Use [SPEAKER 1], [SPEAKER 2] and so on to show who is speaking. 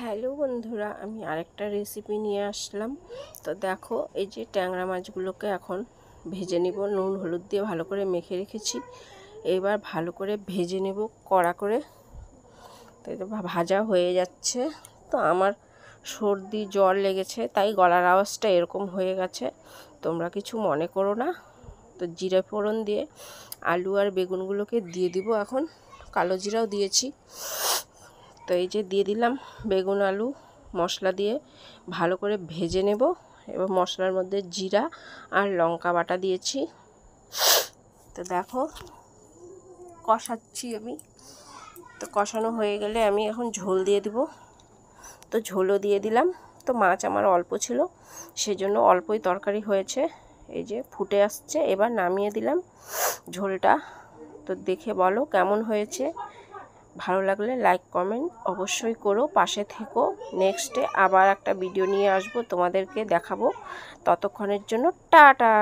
[SPEAKER 1] Hello বন্ধুরা, আমি আরেকটা রেসিপি নিয়ে আসলাম। তো দেখো, এই যে ট্যাংরা মাছগুলোকে এখন ভেজে নেব। নুন হলুদ দিয়ে ভালো করে মেখে রেখেছি। এবার ভালো করে ভেজে নেব কড়া করে। তো এটা ভাজা হয়ে যাচ্ছে। তো আমার সর্দি জ্বর লেগেছে, তাই গলার আওয়াজটা এরকম হয়ে গেছে। তোমরা কিছু মনে করো না। তো জিরে ফোড়ন দিয়ে আলু আর বেগুনগুলোকে দিয়ে দিব। এখন কালো জিরাও দিয়েছি। তো এই যে দিয়ে দিলাম বেগুন আলু, মশলা দিয়ে ভালো করে ভেজে নেব। এবার মশলার মধ্যে জিরা আর লঙ্কা বাটা দিয়েছি। তো দেখো, কষাচ্ছি আমি। তো কষানো হয়ে গেলে আমি এখন ঝোল দিয়ে দিব। তো ঝোলও দিয়ে দিলাম। তো মাছ আমার অল্প ছিল, সেজন্য অল্পই তরকারি হয়েছে। এই যে ফুটে আসছে, এবার নামিয়ে দিলাম ঝোলটা। তো দেখে বলো কেমন হয়েছে। ভালো লাগলে লাইক কমেন্ট অবশ্যই করো, পাশে থেকো। নেক্সটে আবার একটা ভিডিও নিয়ে আসবো, তোমাদেরকে দেখাবো। ততক্ষণের জন্য টাটা।